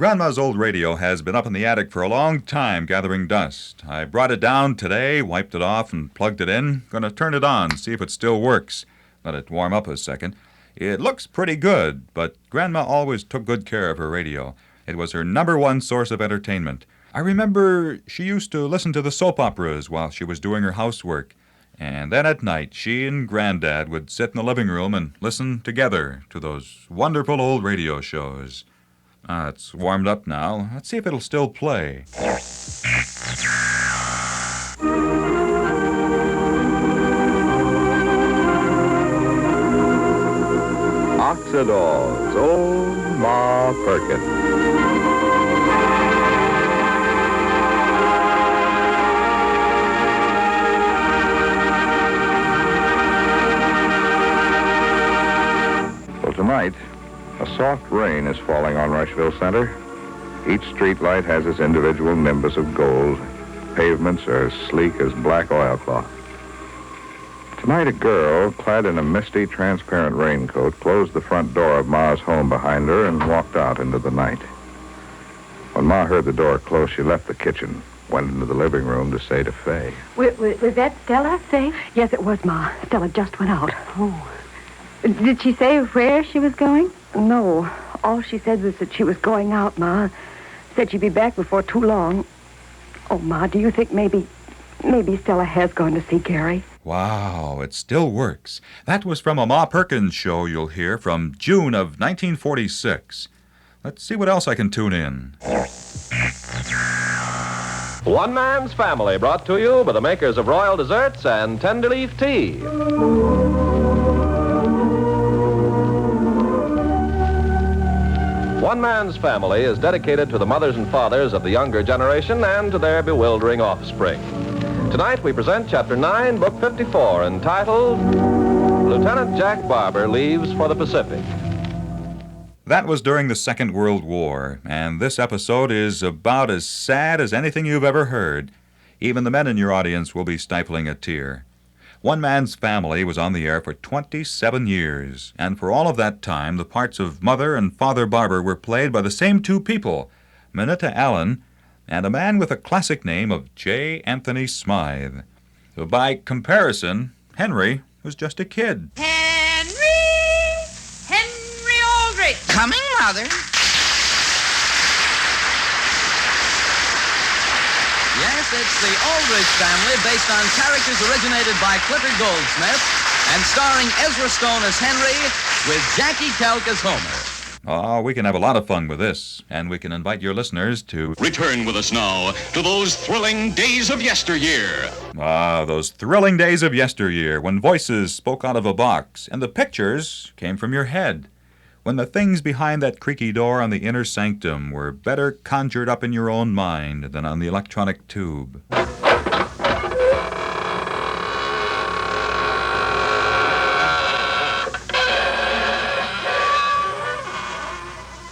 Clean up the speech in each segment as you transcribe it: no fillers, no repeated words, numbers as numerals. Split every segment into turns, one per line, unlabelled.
Grandma's old radio has been up in the attic for a long time gathering dust. I brought it down today, wiped it off, and plugged it in. Gonna turn it on, see if it still works. Let it warm up a second. It looks pretty good, but Grandma always took good care of her radio. It was her number one source of entertainment. I remember she used to listen to the soap operas while she was doing her housework. And then at night, she and Granddad would sit in the living room and listen together to those wonderful old radio shows. It's warmed up now. Let's see if it'll still play.
Oxidors, old Ma Perkins. Well, tonight, a soft rain is falling on Rushville Center. Each street light has its individual nimbus of gold. Pavements are sleek as black oilcloth. Tonight, a girl, clad in a misty, transparent raincoat, closed the front door of Ma's home behind her and walked out into the night. When Ma heard the door close, she left the kitchen, went into the living room to say to Fay.
Was that Stella, Fay?
Yes, it was, Ma. Stella just went out.
Oh. Did she say where she was going?
No. All she said was that she was going out, Ma. Said she'd be back before too long. Oh, Ma, do you think maybe Stella has gone to see Gary?
Wow, it still works. That was from a Ma Perkins show you'll hear from June of 1946. Let's see what else I can tune in.
One Man's Family, brought to you by the makers of Royal Desserts and Tenderleaf Tea. One Man's Family is dedicated to the mothers and fathers of the younger generation and to their bewildering offspring. Tonight we present Chapter 9, Book 54, entitled Lieutenant Jack Barber Leaves for the Pacific.
That was during the Second World War, and this episode is about as sad as anything you've ever heard. Even the men in your audience will be stifling a tear. One Man's Family was on the air for 27 years, and for all of that time, the parts of Mother and Father Barber were played by the same two people, Minetta Allen and a man with a classic name of J. Anthony Smythe. By comparison, Henry was just a kid.
Henry Aldrich.
Coming, Mother. Yes, it's the Aldrich Family, based on characters originated by Clifford Goldsmith and starring Ezra Stone as Henry with Jackie Kelk as Homer.
Oh, we can have a lot of fun with this, and we can invite your listeners to
return with us now to those thrilling days of yesteryear.
Those thrilling days of yesteryear, when voices spoke out of a box and the pictures came from your head. When the things behind that creaky door on the inner sanctum were better conjured up in your own mind than on the electronic tube.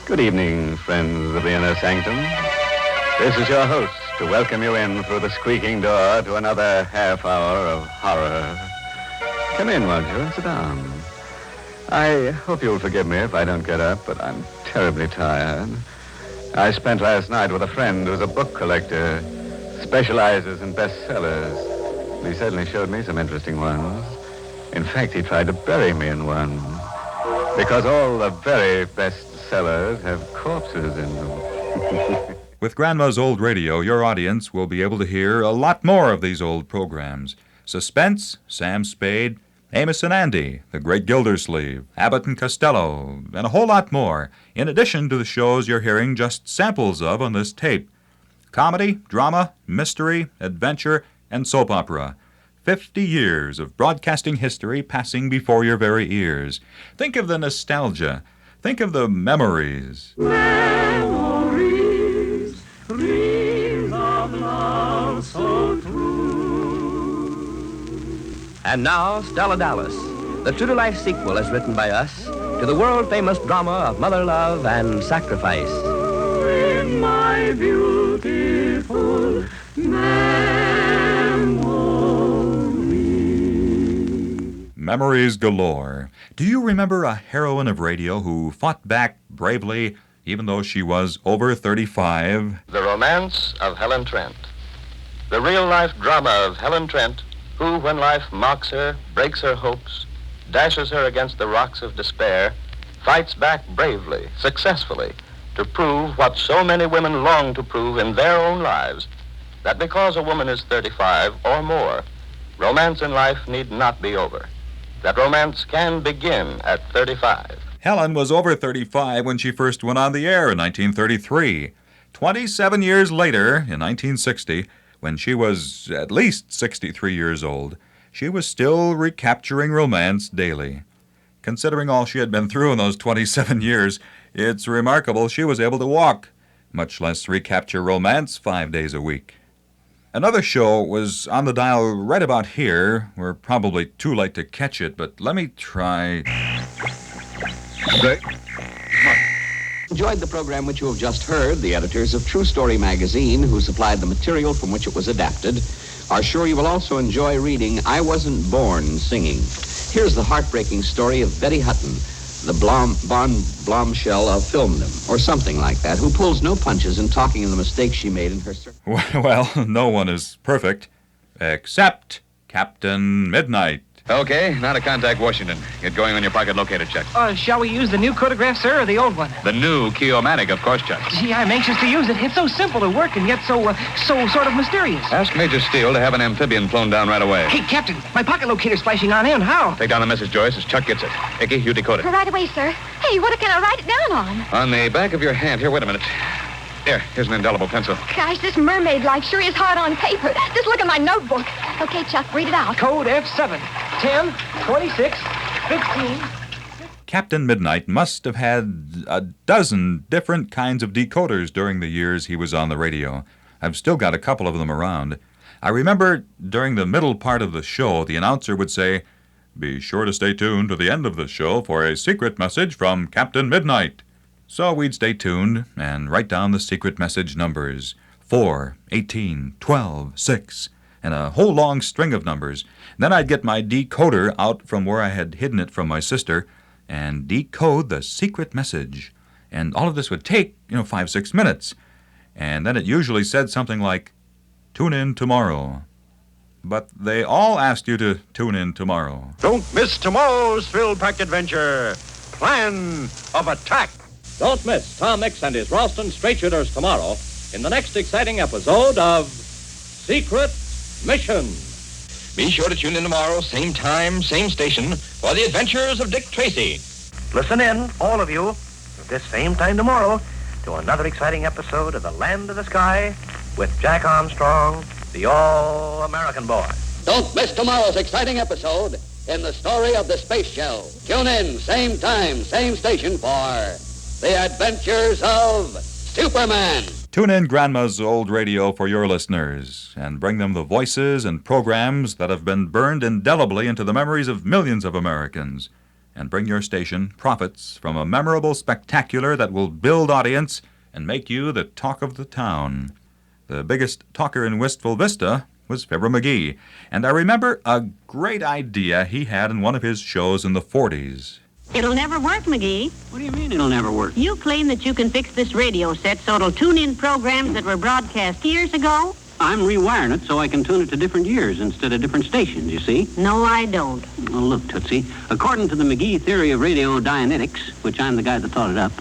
Good evening, friends of the inner sanctum. This is your host to welcome you in through the squeaking door to another half hour of horror. Come in, won't you, and sit down. I hope you'll forgive me if I don't get up, but I'm terribly tired. I spent last night with a friend who's a book collector, specializes in bestsellers. He certainly showed me some interesting ones. In fact, he tried to bury me in one, because all the very best sellers have corpses in them.
With Grandma's old radio, your audience will be able to hear a lot more of these old programs. Suspense, Sam Spade, Amos and Andy, The Great Gildersleeve, Abbott and Costello, and a whole lot more, in addition to the shows you're hearing just samples of on this tape. Comedy, drama, mystery, adventure, and soap opera. 50 years of broadcasting history passing before your very ears. Think of the nostalgia. Think of the memories.
Memories, dreams of love so true.
And now, Stella Dallas, the true-to-life sequel as written by us to the world-famous drama of mother love and sacrifice.
In my beautiful memory.
Memories galore. Do you remember a heroine of radio who fought back bravely, even though she was over 35.
The romance of Helen Trent. The real-life drama of Helen Trent, who, when life mocks her, breaks her hopes, dashes her against the rocks of despair, fights back bravely, successfully, to prove what so many women long to prove in their own lives, that because a woman is 35 or more, romance in life need not be over. That romance can begin at 35.
Helen was over 35 when she first went on the air in 1933. 27 years later, in 1960, when she was at least 63 years old, she was still recapturing romance daily. Considering all she had been through in those 27 years, it's remarkable she was able to walk, much less recapture romance 5 days a week. Another show was on the dial right about here. We're probably too late to catch it, but let me try.
Enjoyed the program which you have just heard. The editors of True Story magazine, who supplied the material from which it was adapted, are sure you will also enjoy reading I Wasn't Born Singing. Here's the heartbreaking story of Betty Hutton, the bombshell of filmdom, or something like that, who pulls no punches in talking of the mistakes she made in her service.
Well, no one is perfect, except Captain Midnight.
Okay, now to contact Washington. Get going on your pocket locator check.
Shall we use the new photograph, sir, or the old one?
The new Key-O-Matic, of course, Chuck.
Gee, I'm anxious to use it. It's so simple to work and yet so sort of mysterious.
Ask Major Steele to have an amphibian flown down right away.
Hey, Captain, my pocket locator's flashing on in. How?
Take down the message, Joyce, as Chuck gets it. Icky, you decode it.
Right away, sir. Hey, what can I write it down on?
On the back of your hand. Here, wait a minute. Here's an indelible pencil.
Gosh, this mermaid life sure is hard on paper. Just look at my notebook. Okay, Chuck, read it out.
Code F7, 10, 26, 15.
Captain Midnight must have had a dozen different kinds of decoders during the years he was on the radio. I've still got a couple of them around. I remember during the middle part of the show, the announcer would say, "Be sure to stay tuned to the end of the show for a secret message from Captain Midnight." So we'd stay tuned and write down the secret message numbers, 4, 18, 12, 6, and a whole long string of numbers. Then I'd get my decoder out from where I had hidden it from my sister and decode the secret message. And all of this would take, 5, 6 minutes. And then it usually said something like, "Tune in tomorrow." But they all asked you to tune in tomorrow.
Don't miss tomorrow's thrill-packed adventure. Plan of attack.
Don't miss Tom Mix and his Ralston Straight Shooters tomorrow in the next exciting episode of Secret Mission.
Be sure to tune in tomorrow, same time, same station, for the adventures of Dick Tracy.
Listen in, all of you, at this same time tomorrow, to another exciting episode of The Land of the Sky with Jack Armstrong, the All-American Boy.
Don't miss tomorrow's exciting episode in the story of the space shell. Tune in, same time, same station for The Adventures of Superman.
Tune in Grandma's old radio for your listeners and bring them the voices and programs that have been burned indelibly into the memories of millions of Americans. And bring your station profits from a memorable spectacular that will build audience and make you the talk of the town. The biggest talker in Wistful Vista was Fibber McGee, and I remember a great idea he had in one of his shows in the 40s.
It'll never work, McGee.
What do you mean it'll never work?
You claim that you can fix this radio set so it'll tune in programs that were broadcast years ago?
I'm rewiring it so I can tune it to different years instead of different stations, you see?
No, I don't.
Well, look, Tootsie, according to the McGee theory of radio Dianetics, which I'm the guy that thought it up,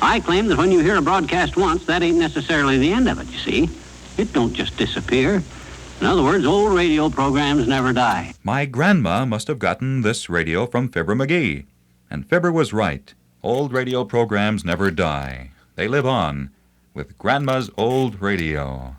I claim that when you hear a broadcast once, that ain't necessarily the end of it, you see? It don't just disappear. In other words, old radio programs never die.
My grandma must have gotten this radio from Fibber McGee. And Fibber was right. Old radio programs never die. They live on with Grandma's old radio.